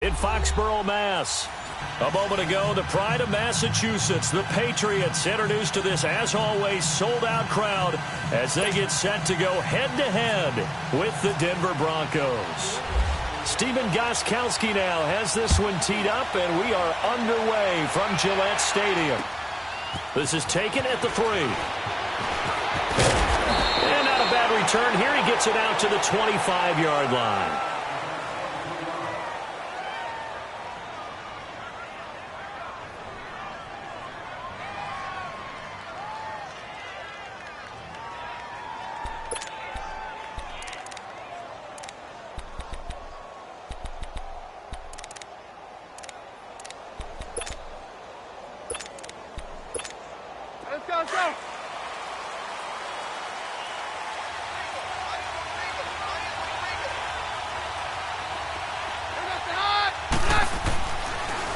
In Foxborough, Mass. A moment ago, the pride of Massachusetts, the Patriots, introduced to this, as always, sold-out crowd as they get set to go head-to-head with the Denver Broncos. Steven Gostkowski now has this one teed up, and we are underway from Gillette Stadium. This is taken at the 3. And not a bad return here. He gets it out to the 25-yard line.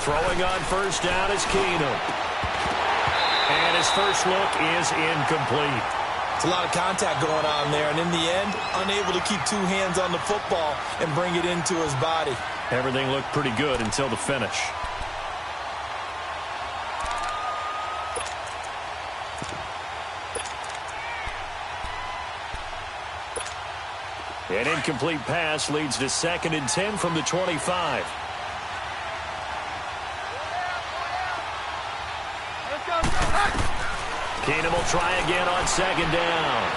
Throwing on first down is Keenum. And his first look is incomplete. It's a lot of contact going on there, and in the end, unable to keep two hands on the football and bring it into his body. Everything looked pretty good until the finish. An incomplete pass leads to 2nd and 10 from the 25. Keenum will try again on 2nd down.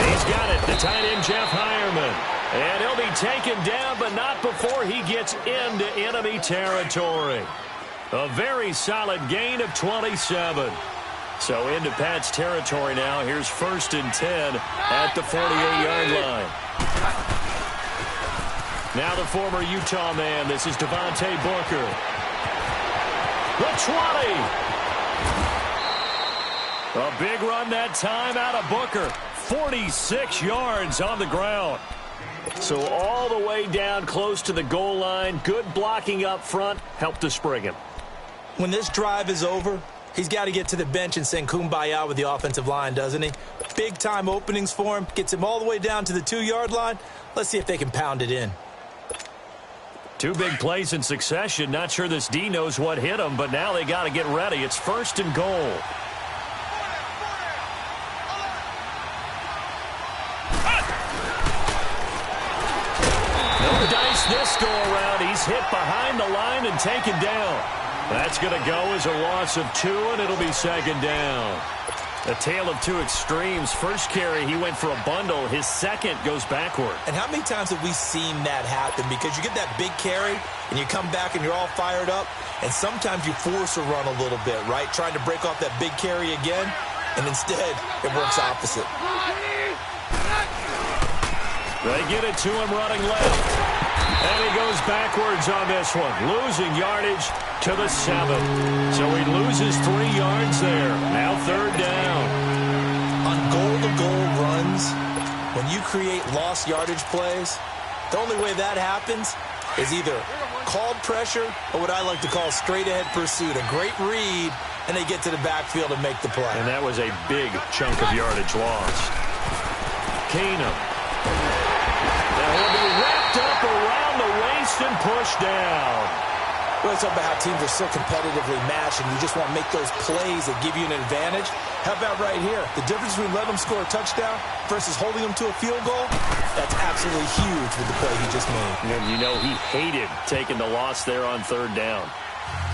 He's got it, the tight end Jeff Heuerman. And he'll be taken down, but not before he gets into enemy territory. A very solid gain of 27. So into Pat's territory now. Here's 1st and 10 at the 48-yard line. Now the former Utah man. This is Devontae Booker. The 20. A big run that time out of Booker. 46 yards on the ground. So all the way down close to the goal line. Good blocking up front. Helped to spring him. When this drive is over, he's got to get to the bench and sing kumbaya with the offensive line, doesn't he? Big-time openings for him. Gets him all the way down to the 2-yard line. Let's see if they can pound it in. 2 big plays in succession. Not sure this D knows what hit him, but now they got to get ready. It's 1st and goal. No dice this go-around. He's hit behind the line and taken down. That's going to go as a loss of 2, and it'll be 2nd down. A tale of 2 extremes. First carry, he went for a bundle. His second goes backward. And how many times have we seen that happen? Because you get that big carry, and you come back and you're all fired up, and sometimes you force a run a little bit, right? Trying to break off that big carry again, and instead it works opposite. They get it to him running left. And he goes backwards on this one, losing yardage to the 7. So he loses 3 yards there. Now 3rd down. On goal-to-goal runs, when you create lost yardage plays, the only way that happens is either called pressure or what I like to call straight-ahead pursuit. A great read, and they get to the backfield and make the play. And that was a big chunk of yardage lost. Keenum. Now he'll be wrapped up around the waist and pushed down. Well, it's about how teams are so competitively matched, and you just want to make those plays that give you an advantage. How about right here? The difference between letting them score a touchdown versus holding them to a field goal, that's absolutely huge with the play he just made. And you know he hated taking the loss there on 3rd down.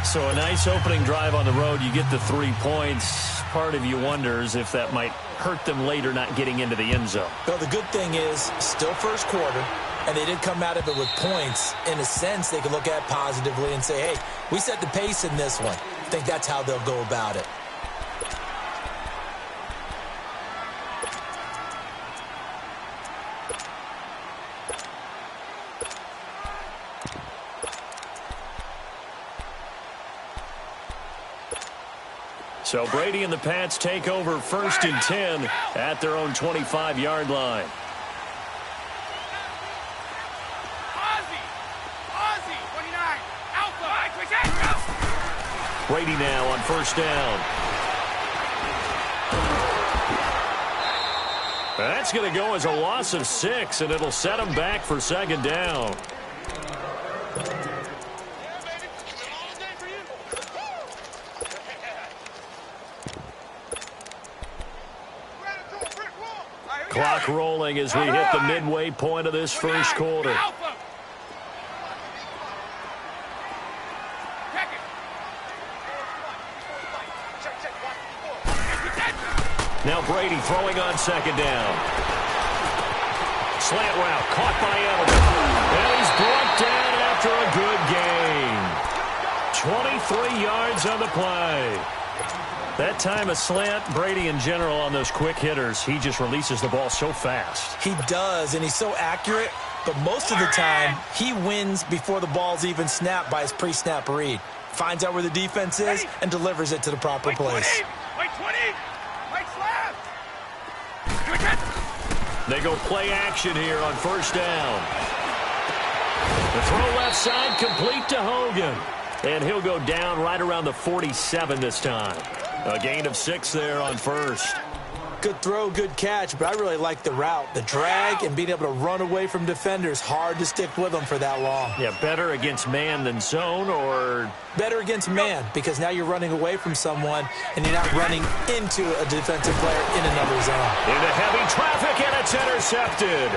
So a nice opening drive on the road. You get the 3 points. Part of you wonders if that might hurt them later not getting into the end zone. Well, the good thing is still first quarter, and they did come out of it with points. In a sense, they can look at it positively and say, hey, we set the pace in this one. I think that's how they'll go about it. So Brady and the Pats take over 1st and 10 at their own 25-yard line. Brady now on 1st down. That's going to go as a loss of 6, and it'll set him back for second down. Clock rolling as we hit the midway point of this first quarter. Now Brady throwing on second down. Slant route caught by Edelman. And he's brought down after a good gain. 23 yards on the play. That time a slant, Brady in general on those quick hitters, he just releases the ball so fast. He does, and he's so accurate, but most of the time he wins before the ball's even snapped by his pre-snap read. Finds out where the defense is and delivers it to the proper place. They go play action here on first down. The throw left side complete to Hogan. And he'll go down right around the 47 this time. A gain of 6 there on first. Good throw, good catch, but I really like the route. The drag and being able to run away from defenders, hard to stick with them for that long. Yeah, better against man than zone, or? Better against man, because now you're running away from someone and you're not running into a defensive player in another zone. Into heavy traffic, and it's intercepted.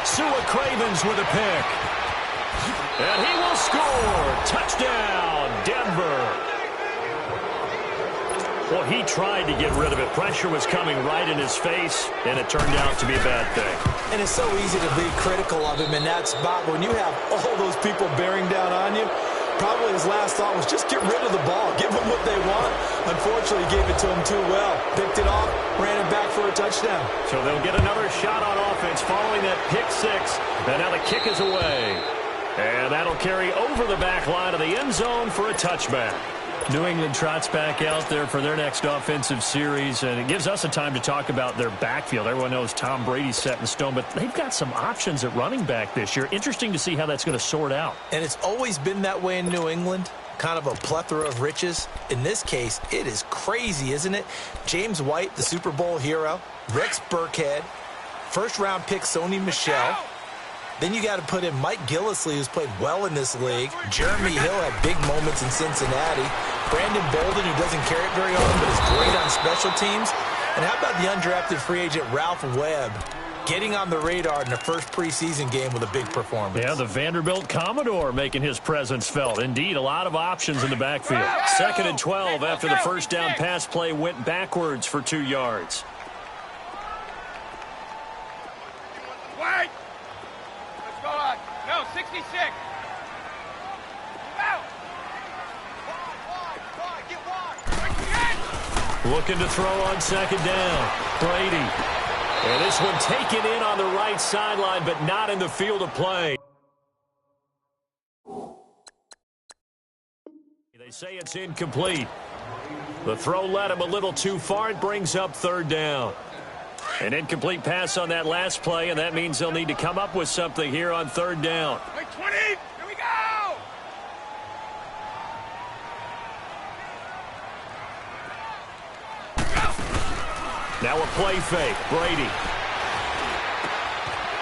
Sua Cravens with a pick. And he will score. Touchdown, Denver. Well, he tried to get rid of it. Pressure was coming right in his face, and it turned out to be a bad thing. And it's so easy to be critical of him in that spot. But when you have all those people bearing down on you, probably his last thought was just get rid of the ball. Give them what they want. Unfortunately, he gave it to them too well. Picked it off, ran it back for a touchdown. So they'll get another shot on offense following that pick 6. And now the kick is away. And that'll carry over the back line of the end zone for a touchback. New England trots back out there for their next offensive series, and it gives us a time to talk about their backfield. Everyone knows Tom Brady's set in stone, but they've got some options at running back this year. Interesting to see how that's going to sort out. And it's always been that way in New England, kind of a plethora of riches. In this case, it is crazy, isn't it? James White, the Super Bowl hero, Rex Burkhead, first-round pick Sony Michel. Then you got to put in Mike Gillislee, who's played well in this league. Jeremy Hill had big moments in Cincinnati. Brandon Bolden, who doesn't carry it very often, but is great on special teams. And how about the undrafted free agent Ralph Webb, getting on the radar in the first preseason game with a big performance? Yeah, the Vanderbilt Commodore making his presence felt. Indeed, a lot of options in the backfield. 2nd and 12 after the first down pass play went backwards for 2 yards. Wait! Let's go on. No, 66. Out. Get wide. Looking to throw on second down. Brady. And this one taken in on the right sideline, but not in the field of play. They say it's incomplete. The throw led him a little too far. It brings up 3rd down. An incomplete pass on that last play, and that means they'll need to come up with something here on 3rd down. Wait, 20. Here we go. Now a play fake. Brady.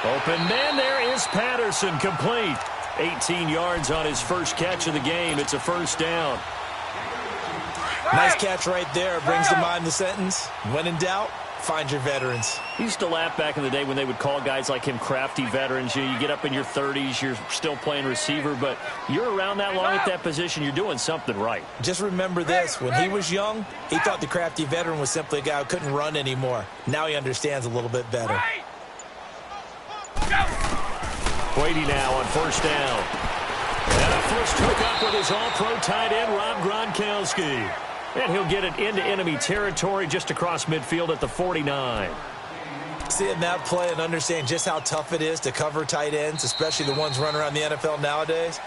Open man, there is Patterson, complete. 18 yards on his first catch of the game. It's a 1st down. Nice catch right there. Brings to mind the sentence, when in doubt, find your veterans. He used to laugh back in the day when they would call guys like him crafty veterans. You get up in your 30s, you're still playing receiver, but you're around that long at that position, you're doing something right. Just remember this, when he was young, he thought the crafty veteran was simply a guy who couldn't run anymore. Now he understands a little bit better. Brady now on 1st down. And a first hook up with his all-pro tight end, Rob Gronkowski. And he'll get it into enemy territory just across midfield at the 49. Seeing that play and understand just how tough it is to cover tight ends, especially the ones running around the NFL nowadays,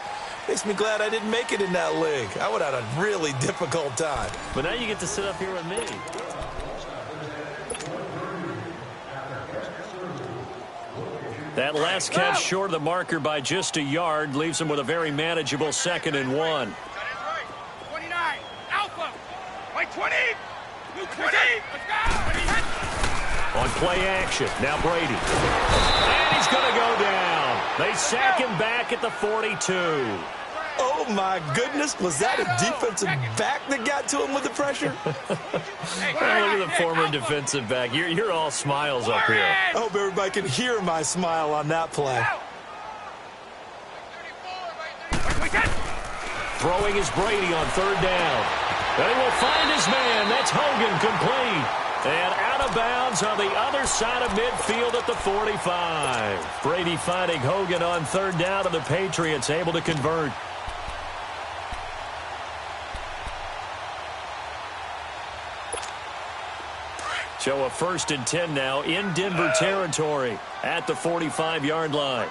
makes me glad I didn't make it in that league. I would have had a really difficult time. But now you get to sit up here with me. That last catch short of the marker by just a yard leaves him with a very manageable 2nd and 1. 29. Alpha. Wait, 20. 20. Let's go. On play action, now Brady. And he's going to go down. They sack him back at the 42. Oh, my goodness. Was that a defensive back that got to him with the pressure? Well, look at the former defensive back. You're all smiles up here. I hope everybody can hear my smile on that play. Throwing is Brady on third down. And he will find his man. That's Hogan, complete. And out of bounds on the other side of midfield at the 45. Brady finding Hogan on third down, and the Patriots able to convert. So a 1st and 10 now in Denver territory at the 45-yard line.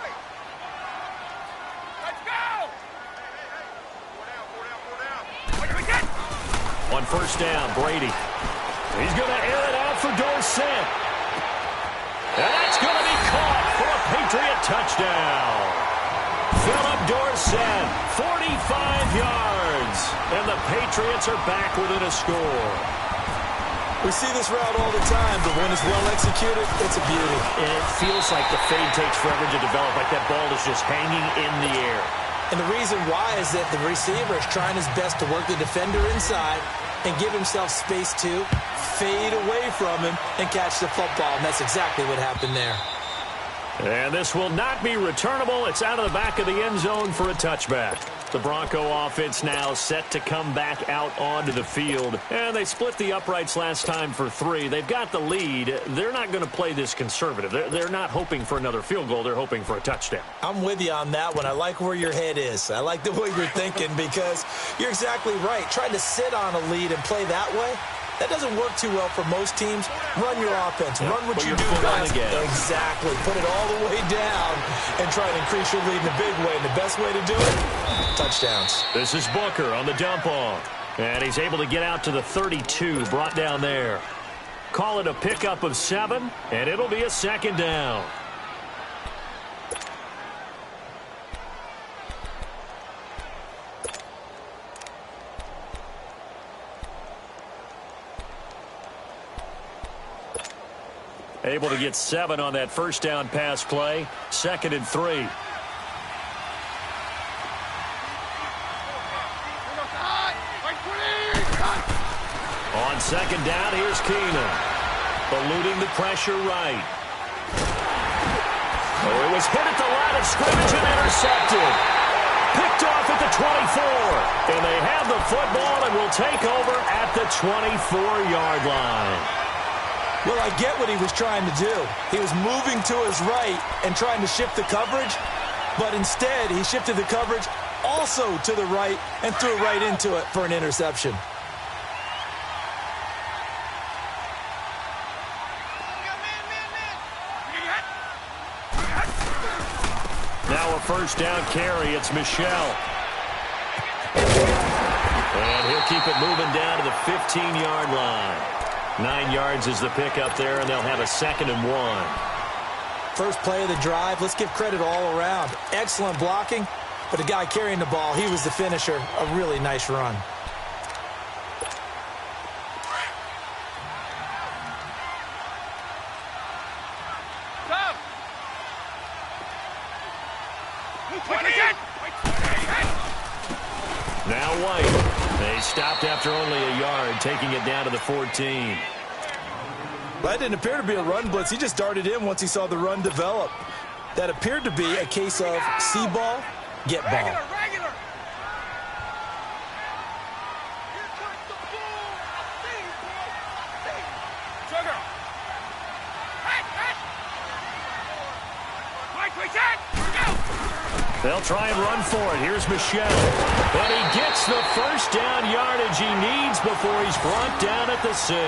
Let's go! On first down, Brady. He's going to air it out for Dorsett. And that's going to be caught for a Patriot touchdown. Philip Dorsett, 45 yards. And the Patriots are back within a score. We see this route all the time, but when it's well executed, it's a beauty. And it feels like the fade takes forever to develop, like that ball is just hanging in the air. And the reason why is that the receiver is trying his best to work the defender inside and give himself space to fade away from him and catch the football. And that's exactly what happened there. And this will not be returnable. It's out of the back of the end zone for a touchback. The Bronco offense now set to come back out onto the field. And they split the uprights last time for 3. They've got the lead. They're not going to play this conservative. They're not hoping for another field goal. They're hoping for a touchdown. I'm with you on that one. I like where your head is. I like the way you're thinking because you're exactly right. Trying to sit on a lead and play that way, that doesn't work too well for most teams. Run your offense. Run what you do best. Exactly. Put it all the way down and try to increase your lead in a big way. And the best way to do it, touchdowns. This is Booker on the dump off. And he's able to get out to the 32, brought down there. Call it a pickup of 7, and it'll be a 2nd down. Able to get 7 on that first down pass play. 2nd and 3. On 2nd down, here's Keenum. Eluding the pressure right. Oh, it was hit at the line of scrimmage and intercepted. Picked off at the 24. And they have the football and will take over at the 24-yard line. Well, I get what he was trying to do. He was moving to his right and trying to shift the coverage, but instead he shifted the coverage also to the right and threw right into it for an interception. Now a first down carry. It's Michelle. And he'll keep it moving down to the 15-yard line. 9 yards is the pickup there, and they'll have a 2nd and 1. First play of the drive. Let's give credit all around. Excellent blocking, but the guy carrying the ball, he was the finisher. A really nice run. Now White. They stopped after only a yard, taking it down to the 14. That didn't appear to be a run blitz. He just darted in once he saw the run develop. That appeared to be a case of see ball, get ball. Regular. Sugar. They'll try and run for it. Here's Michelle. But he gets the first down yardage he needs before he's brought down at the 6.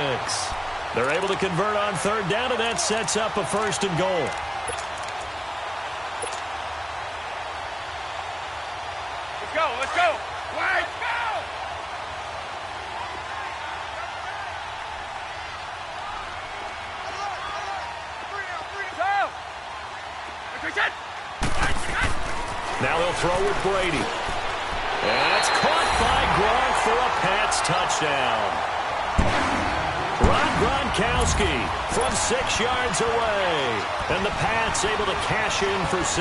They're able to convert on third down, and that sets up a 1st and goal. Let's go. Let's go. Let's go. Now they'll throw with Brady. And it's caught by Gronk for a Pats touchdown. Gronk Gronkowski from 6 yards away. And the Pats able to cash in for 6.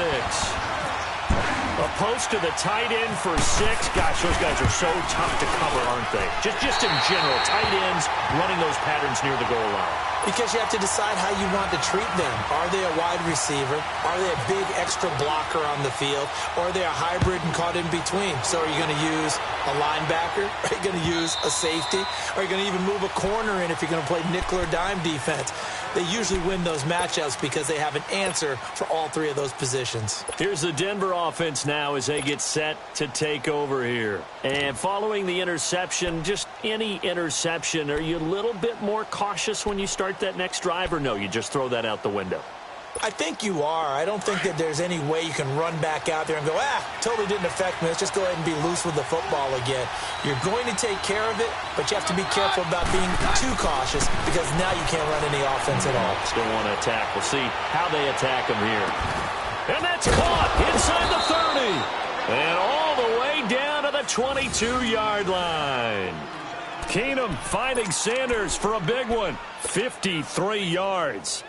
A post to the tight end for 6. Gosh, those guys are so tough to cover, aren't they? Just in general, tight ends running those patterns near the goal line. Because you have to decide how you want to treat them. Are they a wide receiver? Are they a big extra blocker on the field? Or are they a hybrid and caught in between? So are you going to use a linebacker? Are you going to use a safety? Are you going to even move a corner in if you're going to play nickel or dime defense? They usually win those matchups because they have an answer for all 3 of those positions. Here's the Denver offense now as they get set to take over here. And following the interception, just any interception, are you a little bit more cautious when you start that next drive, or no, you just throw that out the window? I think you are. I don't think that there's any way you can run back out there and go, totally didn't affect me. Let's just go ahead and be loose with the football again. You're going to take care of it, but you have to be careful about being too cautious because now you can't run any offense at all. Still want to attack. We'll see how they attack them here. And that's caught inside the 30. And all the way down to the 22-yard line. Keenum finding Sanders for a big one. 53 yards.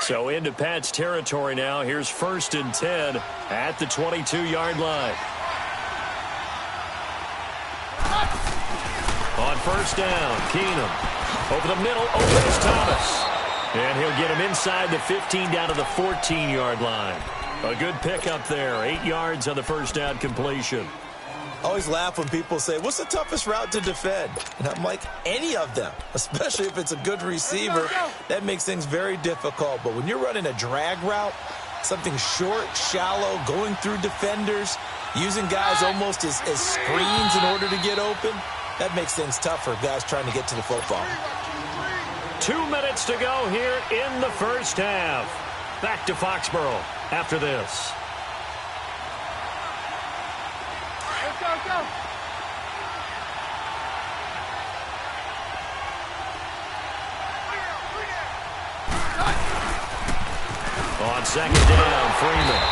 So into Pat's territory now. Here's 1st and 10 at the 22-yard line. On 1st down, Keenum. Over the middle, opens Thomas. And he'll get him inside the 15 down to the 14-yard line. A good pickup there. 8 yards on the 1st down completion. I always laugh when people say, what's the toughest route to defend? And I'm like, any of them, especially if it's a good receiver. That makes things very difficult. But when you're running a drag route, something short, shallow, going through defenders, using guys almost as screens in order to get open, that makes things tough for guys trying to get to the football. 2 minutes to go here in the 1st half. Back to Foxborough after this. Go. On 2nd down, Freeman.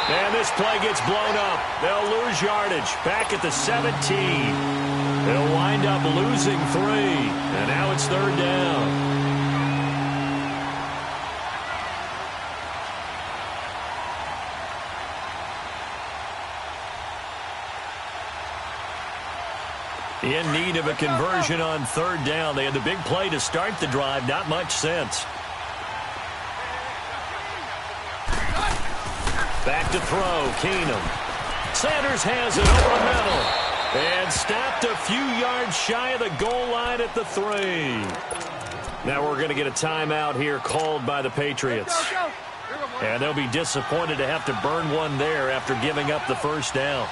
And this play gets blown up. They'll lose yardage. Back at the 17. They'll wind up losing 3. And now it's 3rd down. In need of a conversion on 3rd down. They had the big play to start the drive. Not much sense. Back to throw, Keenum. Sanders has it over the middle. And stopped a few yards shy of the goal line at the 3. Now we're going to get a timeout here called by the Patriots. And they'll be disappointed to have to burn one there after giving up the 1st down.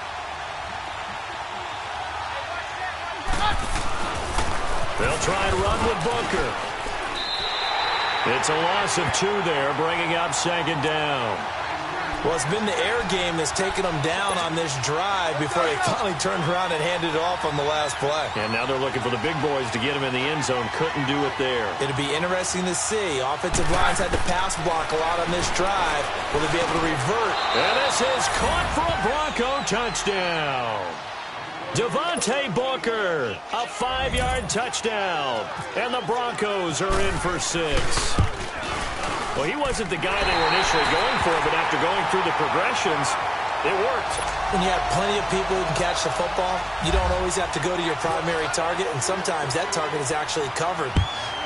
They'll try and run with Booker. It's a loss of 2 there, bringing up 2nd down. Well, it's been the air game that's taken them down on this drive before they finally turned around and handed it off on the last play. And now they're looking for the big boys to get him in the end zone. Couldn't do it there. It'll be interesting to see. Offensive lines had to pass block a lot on this drive. Will they be able to revert? And this is caught for a Bronco touchdown. Devontae Booker, a 5-yard touchdown. And the Broncos are in for 6. Well, he wasn't the guy they were initially going for, but after going through the progressions, it worked. When you have plenty of people who can catch the football, you don't always have to go to your primary target, and sometimes that target is actually covered.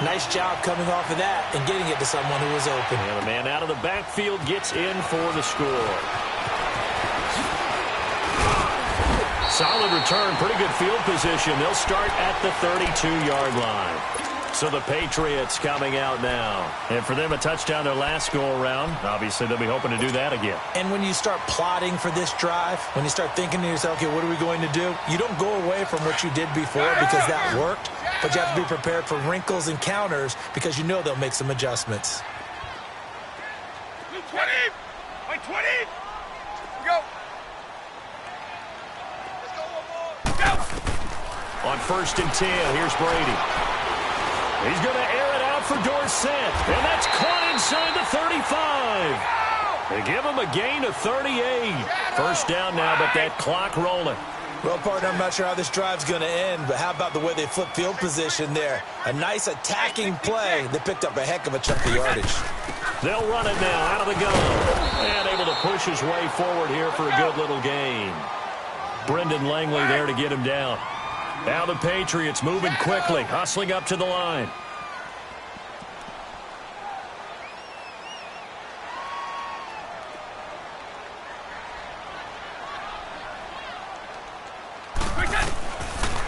Nice job coming off of that and getting it to someone who was open. And the man out of the backfield gets in for the score. Solid return, pretty good field position. They'll start at the 32-yard line. So the Patriots coming out now. And for them, a touchdown their last go-around. Obviously, they'll be hoping to do that again. And when you start plotting for this drive, when you start thinking to yourself, okay, what are we going to do? You don't go away from what you did before because that worked. But you have to be prepared for wrinkles and counters because you know they'll make some adjustments. 20! My 20! Go! On 1st and 10, here's Brady. He's going to air it out for Dorsett. And that's caught inside the 35. They give him a gain of 38. 1st down now, but that clock rolling. Well, partner, I'm not sure how this drive's going to end, but how about the way they flip field position there? A nice attacking play that picked up a heck of a chunk of yardage. They'll run it now out of the gun. And able to push his way forward here for a good little gain. Brendan Langley there to get him down. Now the Patriots moving quickly, hustling up to the line.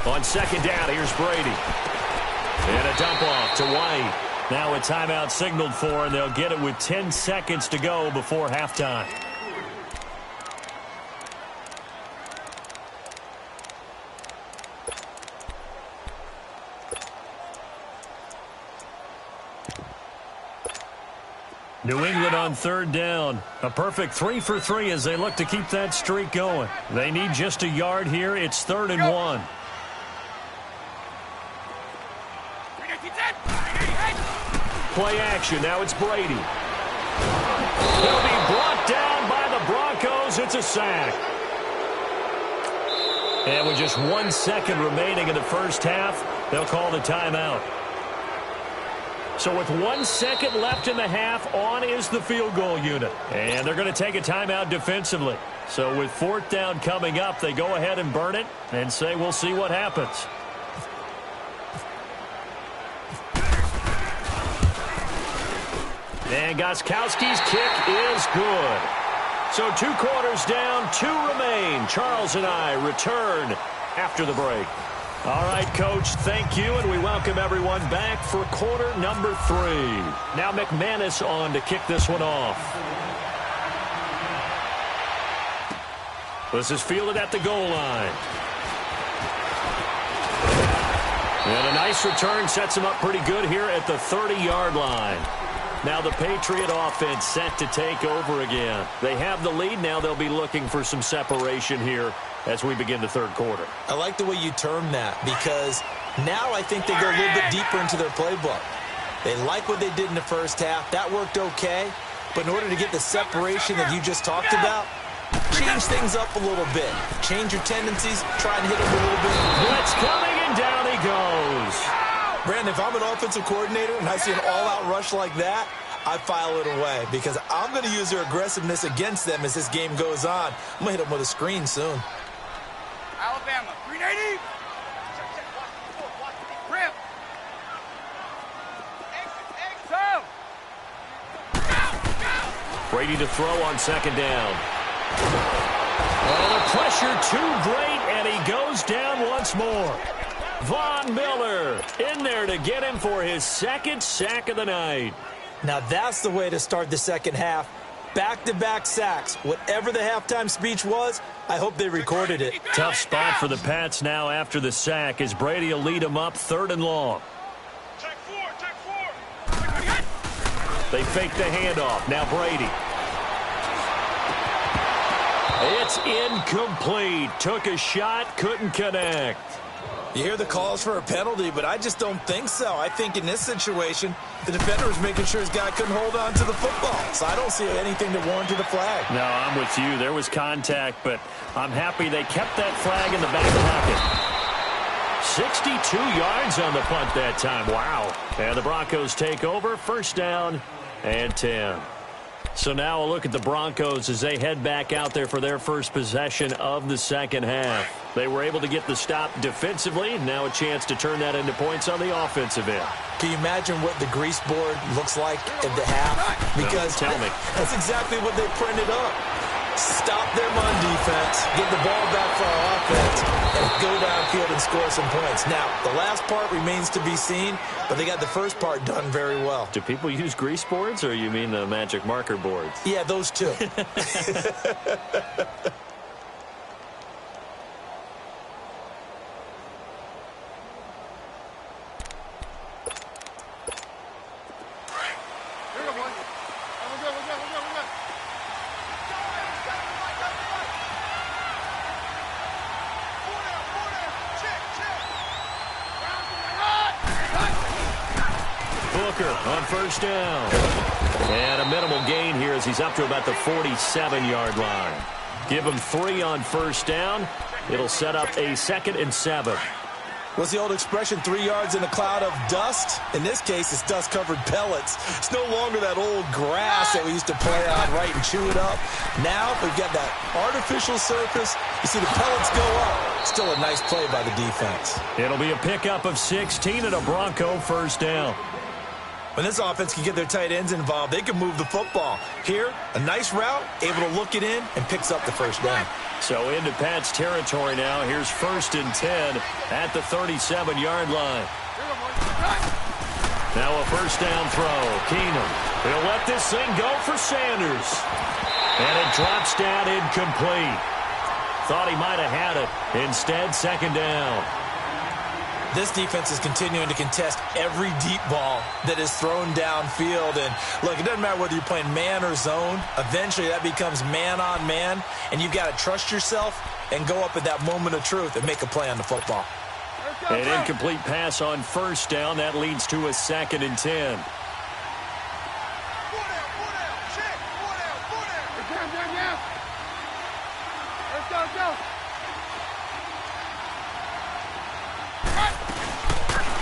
On second down, here's Brady. And a dump off to White. Now a timeout signaled for, and they'll get it with 10 seconds to go before halftime. New England on third down. A perfect 3 for 3 as they look to keep that streak going. They need just a yard here. It's 3rd and 1. Play action. Now it's Brady. He'll be brought down by the Broncos. It's a sack. And with just 1 second remaining in the first half, they'll call the timeout. So with 1 second left in the half, on is the field goal unit. And they're going to take a timeout defensively. So with 4th down coming up, they go ahead and burn it and say we'll see what happens. And Gostkowski's kick is good. So 2 quarters down, 2 remain. Charles and I return after the break. All right, Coach, thank you, and we welcome everyone back for quarter number 3. Now McManus on to kick this one off. This is fielded at the goal line. And a nice return sets him up pretty good here at the 30-yard line. Now the Patriot offense set to take over again. They have the lead. Now they'll be looking for some separation here as we begin the 3rd quarter. I like the way you term that because now I think they go a little bit deeper into their playbook. They like what they did in the first half. That worked okay. But in order to get the separation that you just talked about, change things up a little bit. Change your tendencies. Try and hit them a little bit. Blitz coming, and down he goes. Brandon, if I'm an offensive coordinator and I see an all-out rush like that, I file it away because I'm going to use their aggressiveness against them as this game goes on. I'm going to hit them with a screen soon. Alabama, 380. Rip. Brady to throw on second down. Oh, the pressure too great, and he goes down once more. Von Miller in there to get him for his 2nd sack of the night. Now that's the way to start the second half. Back-to-back sacks. Whatever the halftime speech was, I hope they recorded it. Tough spot for the Pats now after the sack as Brady will lead them up 3rd and long. Check 4. They fake the handoff. Now Brady. It's incomplete. Took a shot, couldn't connect. You hear the calls for a penalty, but I just don't think so. I think in this situation, the defender was making sure his guy couldn't hold on to the football. So I don't see anything that warranted a flag. No, I'm with you. There was contact, but I'm happy they kept that flag in the back pocket. 62 yards on the punt that time. Wow. And the Broncos take over. 1st down and 10. So now a look at the Broncos as they head back out there for their first possession of the second half. They were able to get the stop defensively. Now a chance to turn that into points on the offensive end. Can you imagine what the grease board looks like at the half? Because no, tell me. That's exactly what they printed up. Stop them on defense, get the ball back for our offense, and go downfield and score some points. Now, the last part remains to be seen, but they got the first part done very well. Do people use grease boards, or you mean the magic marker boards? Yeah, those two. On 1st down. And a minimal gain here as he's up to about the 47-yard line. Give him 3 on first down. It'll set up a 2nd and 7. What's the old expression, 3 yards in a cloud of dust? In this case, it's dust-covered pellets. It's no longer that old grass that we used to play on, right, and chew it up. Now we've got that artificial surface. You see the pellets go up. Still a nice play by the defense. It'll be a pickup of 16 and a Bronco first down. When this offense can get their tight ends involved, they can move the football. Here, a nice route, able to look it in, and picks up the first down. So into Pat's territory now. Here's 1st and 10 at the 37-yard line. Now a first down throw. Keenum. He'll let this thing go for Sanders. And it drops down incomplete. Thought he might have had it. Instead, 2nd down. This defense is continuing to contest every deep ball that is thrown downfield. And, look, it doesn't matter whether you're playing man or zone. Eventually, that becomes man-on-man, and you've got to trust yourself and go up at that moment of truth and make a play on the football. An incomplete pass on first down. That leads to a 2nd and 10.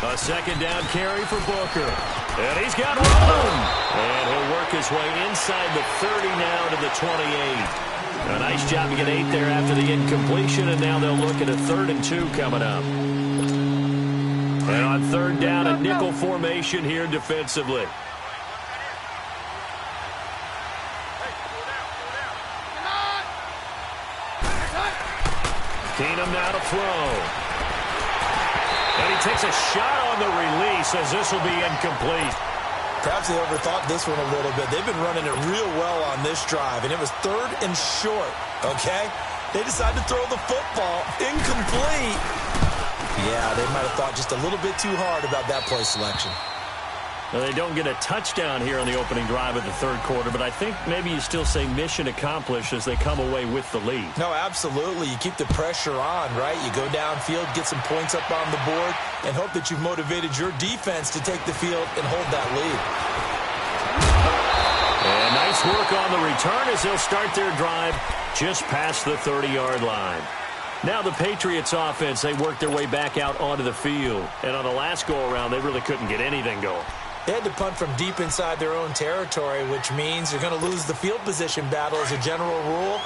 A 2nd down carry for Booker. And he's got room. And he'll work his way inside the 30 now to the 28. A nice job to get 8 there after the incompletion, and now they'll look at a 3rd and 2 coming up. And on 3rd down, a nickel formation here defensively. Keenum now to throw. And he takes a shot on the release as this will be incomplete. Perhaps they overthought this one a little bit. They've been running it real well on this drive, and it was 3rd and short, okay? They decided to throw the football incomplete. Yeah, they might have thought just a little bit too hard about that play selection. Well, they don't get a touchdown here on the opening drive of the 3rd quarter, but I think maybe you still say mission accomplished as they come away with the lead. No, absolutely. You keep the pressure on, right? You go downfield, get some points up on the board, and hope that you've motivated your defense to take the field and hold that lead. And nice work on the return as they'll start their drive just past the 30-yard line. Now the Patriots offense, they work their way back out onto the field. And on the last go-around, they really couldn't get anything going. They had to punt from deep inside their own territory, which means you're going to lose the field position battle as a general rule.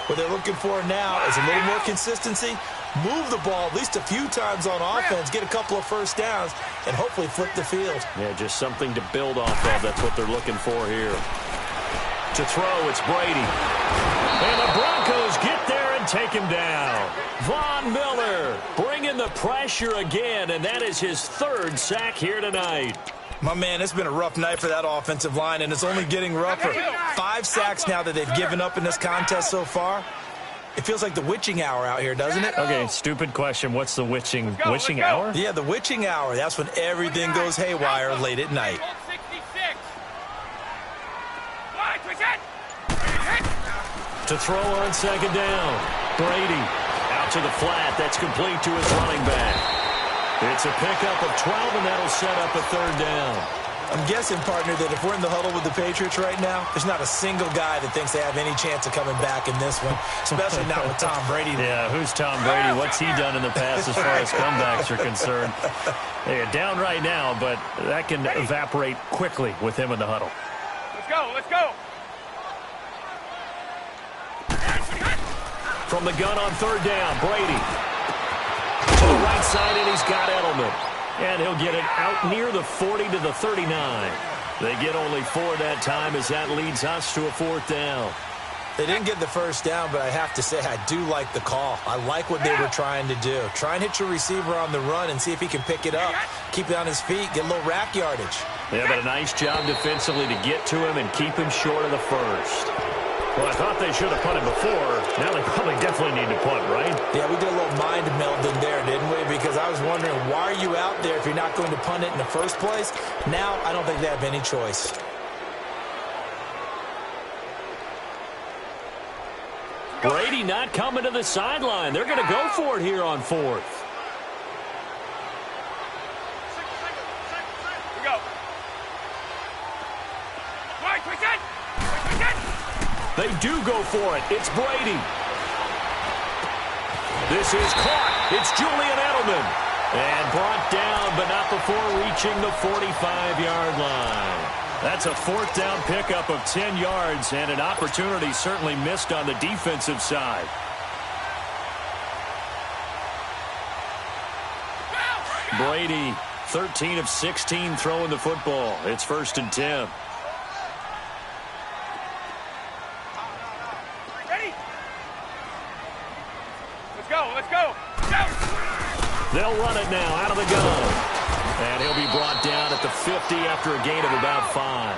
What they're looking for now is a little more consistency, move the ball at least a few times on offense, get a couple of first downs, and hopefully flip the field. Yeah, just something to build off of. That's what they're looking for here. To throw, it's Brady. And the Broncos get there and take him down. Von Miller bringing the pressure again, and that is his 3rd sack here tonight. My man, it's been a rough night for that offensive line, and it's only getting rougher. 5 sacks now that they've given up in this contest so far. It feels like the witching hour out here, doesn't it? Okay, stupid question. What's the witching hour? Yeah, the witching hour. That's when everything goes haywire late at night. To throw on 2nd down. Brady out to the flat. That's complete to his running back. It's a pickup of 12, and that'll set up a 3rd down. I'm guessing, partner, that if we're in the huddle with the Patriots right now, there's not a single guy that thinks they have any chance of coming back in this one, especially not with Tom Brady. Yeah, who's Tom Brady? What's he done in the past as far as comebacks are concerned? They're down right now, but that can evaporate quickly with him in the huddle. Let's go, let's go. From the gun on 3rd down, Brady. To the right side, and he's got Edelman. And he'll get it out near the 40 to the 39. They get only 4 that time as that leads us to a 4th down. They didn't get the first down, but I have to say I do like the call. I like what they were trying to do. Try and hit your receiver on the run and see if he can pick it up. Keep it on his feet, get a little rack yardage. Yeah, but a nice job defensively to get to him and keep him short of the first. Well, I thought they should have punted before. Now they probably definitely need to punt, right? Yeah, we did a little mind melding there, didn't we? Because I was wondering, why are you out there if you're not going to punt it in the first place? Now I don't think they have any choice. Brady not coming to the sideline. They're going to go for it here on 4th. They do go for it. It's Brady. This is caught. It's Julian Edelman. And brought down, but not before reaching the 45-yard line. That's a fourth down pickup of 10 yards, and an opportunity certainly missed on the defensive side. Brady, 13 of 16 throwing the football. It's 1st and 10. Ready? Let's go, let's go. Go! They'll run it now out of the gun. And he'll be brought down at the 50 after a gain of about 5.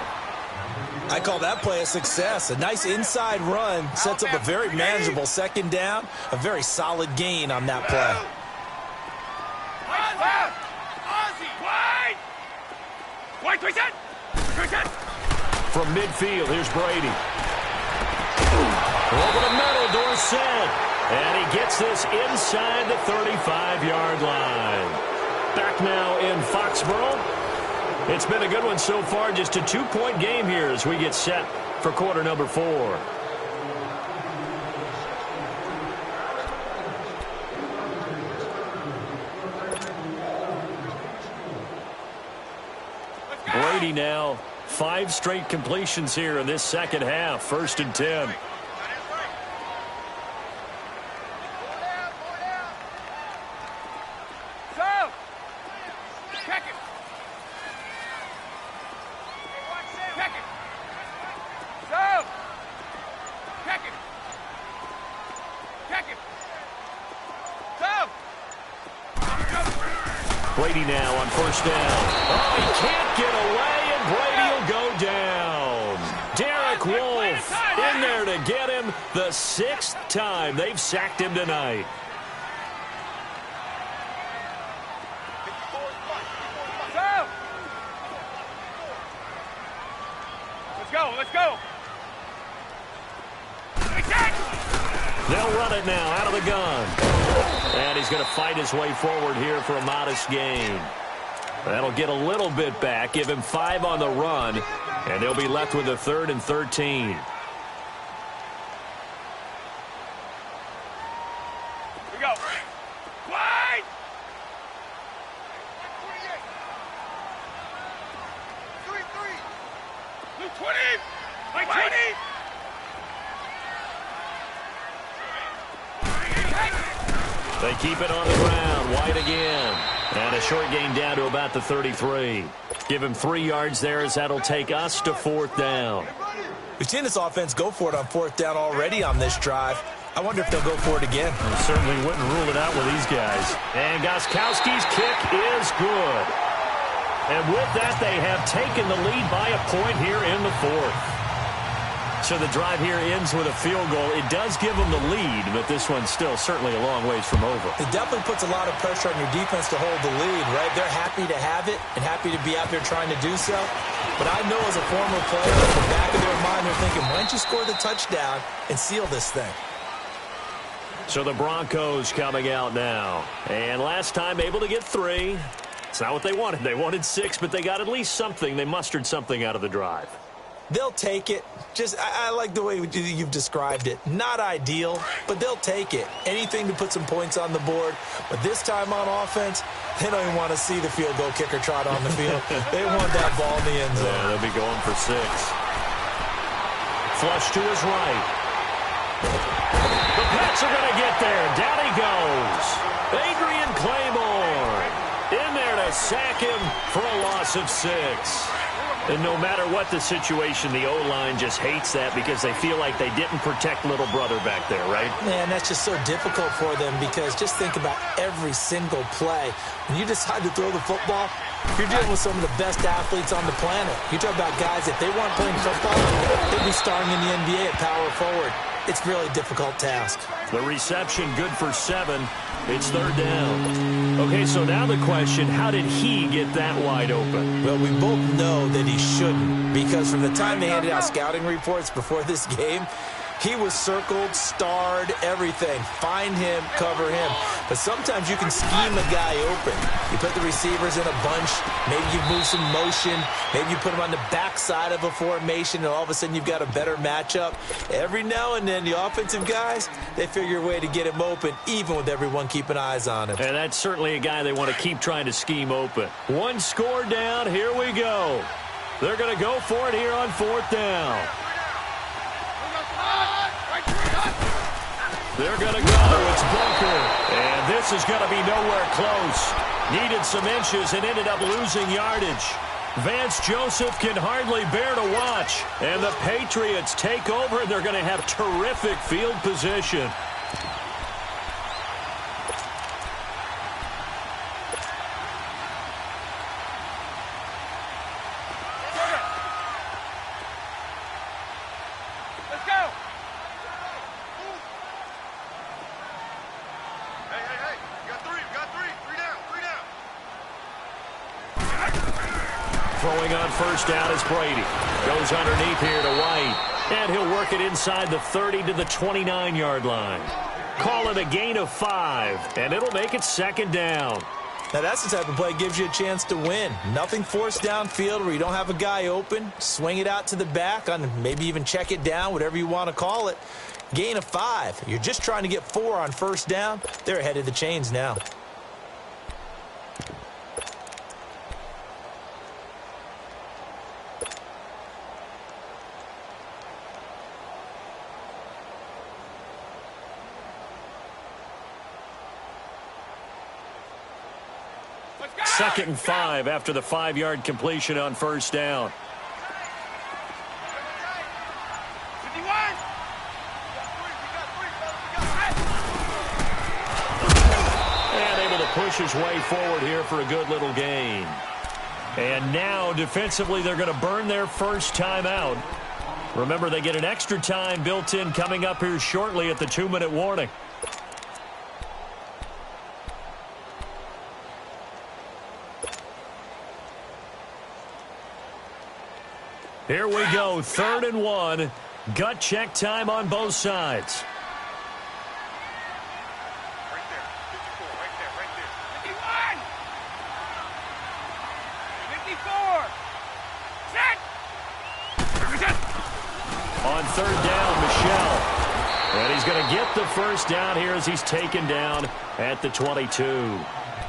I call that play a success. A nice inside run sets up a very manageable second down. A very solid gain on that play. From midfield, here's Brady. Over the middle, Dorsett. And he gets this inside the 35-yard line. Back now in Foxborough. It's been a good one so far. Just a 2-point game here as we get set for quarter number 4. Brady now, 5 straight completions here in this second half. 1st and 10. Brady now on 1st down. Oh, he can't get away, and Brady will go down. Derek Wolfe in there to get him the 6th time they've sacked him tonight. Let's go, let's go. They'll run it now out of the gun. And he's going to fight his way forward here for a modest gain. That'll get a little bit back, give him 5 on the run, and they'll be left with a 3rd and 13. We go. Wide! 20! 20! They keep it on the ground. White again. And a short gain down to about the 33. Give him 3 yards there as that'll take us to 4th down. We've seen this offense go for it on 4th down already on this drive. I wonder if they'll go for it again. I certainly wouldn't rule it out with these guys. And Gostkowski's kick is good. And with that, they have taken the lead by a point here in the 4th. So the drive here ends with a field goal. It does give them the lead, but this one's still certainly a long ways from over. It definitely puts a lot of pressure on your defense to hold the lead, right? They're happy to have it and happy to be out there trying to do so. But I know as a former player, in the back of their mind, they're thinking, why don't you score the touchdown and seal this thing? So the Broncos coming out now. And last time able to get 3. It's not what they wanted. They wanted 6, but they got at least something. They mustered something out of the drive. They'll take it. I like the way you've described it. Not ideal, but they'll take it. Anything to put some points on the board. But this time on offense, they don't even want to see the field goal kicker trot on the field. They want that ball in the end zone. Yeah, they'll be going for 6. Flush to his right. The Pats are going to get there. Down he goes. Adrian Claymore in there to sack him for a loss of 6. And no matter what the situation, the O-line just hates that because they feel like they didn't protect little brother back there, right? Man, that's just so difficult for them because just think about every single play. When you decide to throw the football, you're dealing with some of the best athletes on the planet. You talk about guys, if they weren't playing football, they'd be starring in the NBA at power forward. It's a really difficult task. The reception good for 7. It's 3rd down. Okay, so now the question, how did he get that wide open? Well, we both know that he shouldn't because from the time they handed out scouting reports before this game, He was circled, starred, everything. Find him, cover him. But sometimes you can scheme a guy open. You put the receivers in a bunch. Maybe you move some motion. Maybe you put them on the backside of a formation, and all of a sudden you've got a better matchup. Every now and then, the offensive guys, they figure a way to get him open, even with everyone keeping eyes on him. And that's certainly a guy they want to keep trying to scheme open. One score down. Here we go. They're going to go for it here on 4th down. They're going to go. It's Bunker. And this is going to be nowhere close. Needed some inches and ended up losing yardage. Vance Joseph can hardly bear to watch. And the Patriots take over, and they're going to have terrific field position. Throwing on 1st down is Brady. Goes underneath here to White. And he'll work it inside the 30 to the 29-yard line. Call it a gain of 5, and it'll make it 2nd down. Now, that's the type of play that gives you a chance to win. Nothing forced downfield where you don't have a guy open. Swing it out to the back, on maybe even check it down, whatever you want to call it. Gain of 5. You're just trying to get 4 on 1st down. They're ahead of the chains now. Second and 5 after the 5-yard completion on 1st down. 51. And able to push his way forward here for a good little gain. And now defensively they're going to burn their first timeout. Remember, they get an extra time built in coming up here shortly at the 2-minute warning. Here we go, 3rd and 1. Gut check time on both sides. Right there. 54. Right there. 51. 54. Set. On 3rd down, Michelle. And he's going to get the 1st down here as he's taken down at the 22.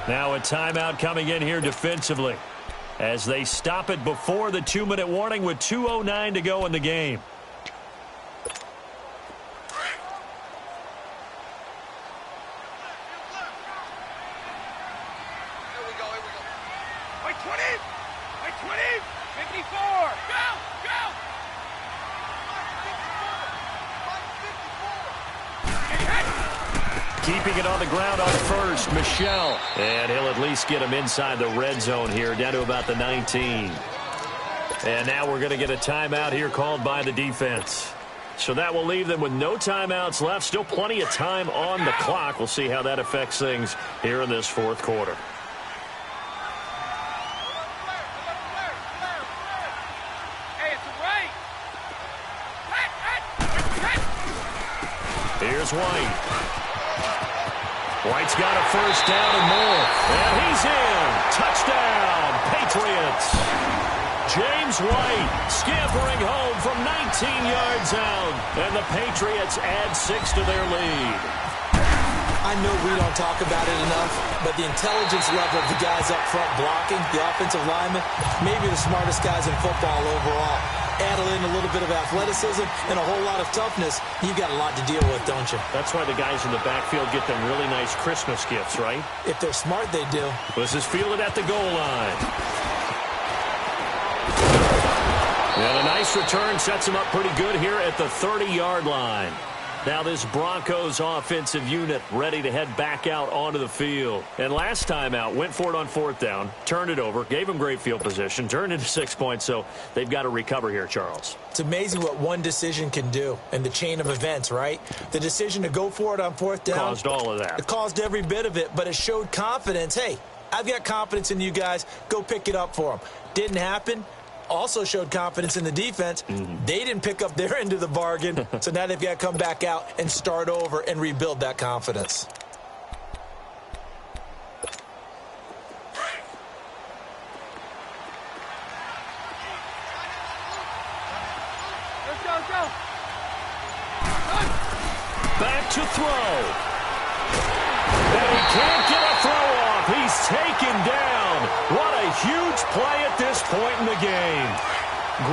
Now a timeout coming in here defensively, as they stop it before the 2-minute warning with 2:09 to go in the game. Here we go. Right 20. Right 20. 54. Go. Keeping it on the ground on 1st, Michelle. And he'll at least get him inside the red zone here, down to about the 19. And now we're going to get a timeout here called by the defense. So that will leave them with no timeouts left. Still plenty of time on the clock. We'll see how that affects things here in this 4th quarter. Hey, it's right. Here's White. White's got a 1st down and more. And he's in. Touchdown, Patriots. James White scampering home from 19 yards out. And the Patriots add 6 to their lead. I know we don't talk about it enough, but the intelligence level of the guys up front blocking, the offensive linemen, maybe the smartest guys in football overall. Add in a little bit of athleticism and a whole lot of toughness, you've got a lot to deal with, don't you? That's why the guys in the backfield get them really nice Christmas gifts, right? If they're smart, they do. This is fielded at the goal line. And a nice return sets him up pretty good here at the 30-yard line. Now this Broncos offensive unit ready to head back out onto the field. And last time out, went for it on 4th down, turned it over, gave them great field position, turned into 6 points, so they've got to recover here, Charles. It's amazing what one decision can do in the chain of events, right? The decision to go for it on 4th down. Caused all of that. It caused every bit of it, but it showed confidence. Hey, I've got confidence in you guys. Go pick it up for them. Didn't happen. also showed confidence in the defense. They didn't pick up their end of the bargain, so now they've got to come back out and start over and rebuild that confidence. Back to throw. And he can't get a throw off. He's taken down. What a huge play at this point in the game.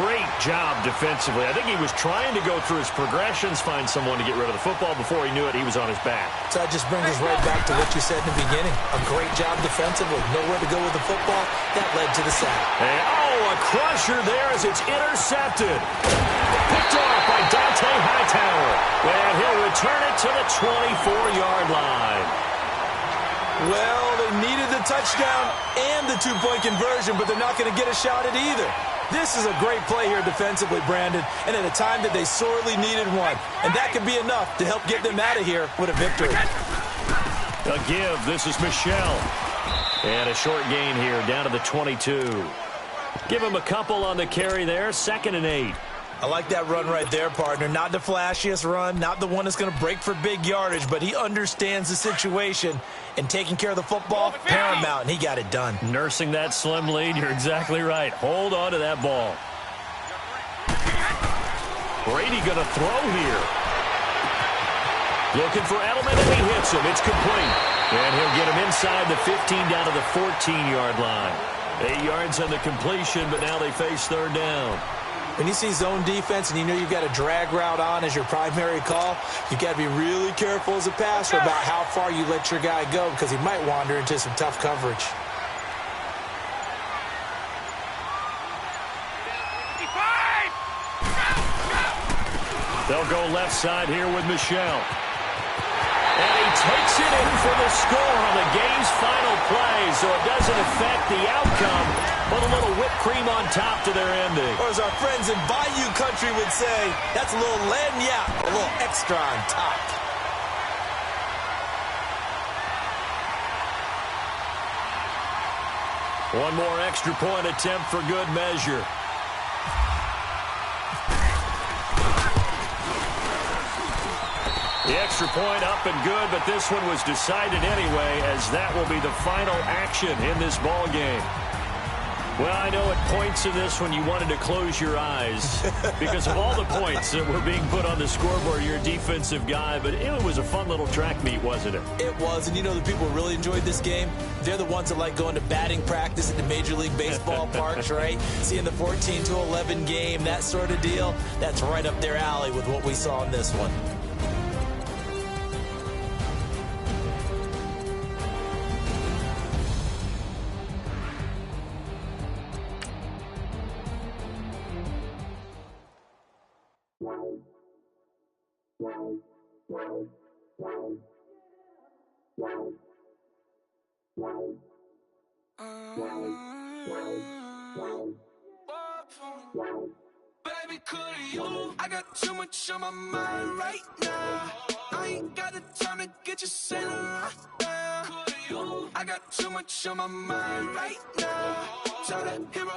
Great job defensively. I think he was trying to go through his progressions, find someone to get rid of the football. Before he knew it, he was on his back. So that just brings us right back to what you said in the beginning. A great job defensively. Nowhere to go with the football. That led to the sack. And, a crusher there as it's intercepted. Picked off by Dante Hightower. And he'll return it to the 24-yard line. Well, they needed the touchdown and the two-point conversion, but they're not going to get a shot at either. This is a great play here defensively, Brandon, and at a time that they sorely needed one. And that could be enough to help get them out of here with a victory. A give. This is Michelle. And a short gain here down to the 22. Give him a couple on the carry there. 2nd and 8. I like that run right there, partner. Not the flashiest run, not the one that's going to break for big yardage, but he understands the situation, and taking care of the football, paramount, and he got it done. Nursing that slim lead, you're exactly right. Hold on to that ball. Brady going to throw here. Looking for Edelman, and he hits him. It's complete. And he'll get him inside the 15 down to the 14-yard line. 8 yards on the completion, but now they face 3rd down. When you see zone defense and you know you've got a drag route on as your primary call, you've got to be really careful as a passer about how far you let your guy go because he might wander into some tough coverage. They'll go left side here with Michelle. And he takes it in for the score on the game's final play, so it doesn't affect the outcome, but a little whipped cream on top to their ending. Or as our friends in Bayou Country would say, that's a little lagniappe, a little extra on top. One more extra point attempt for good measure. The extra point up and good, but this one was decided anyway, as that will be the final action in this ball game. Well, I know at points in this one you wanted to close your eyes because of all the points that were being put on the scoreboard. You're a defensive guy, but it was a fun little track meet, wasn't it? It was, and you know the people who really enjoyed this game? They're the ones that like going to batting practice at the Major League Baseball parks, right? Seeing the 14-11 game, that sort of deal, that's right up their alley with what we saw in this one. Baby, could you? I got too much on my mind right now. I ain't got the time to get you sitting right now. I got too much on my mind right now. Tell that hero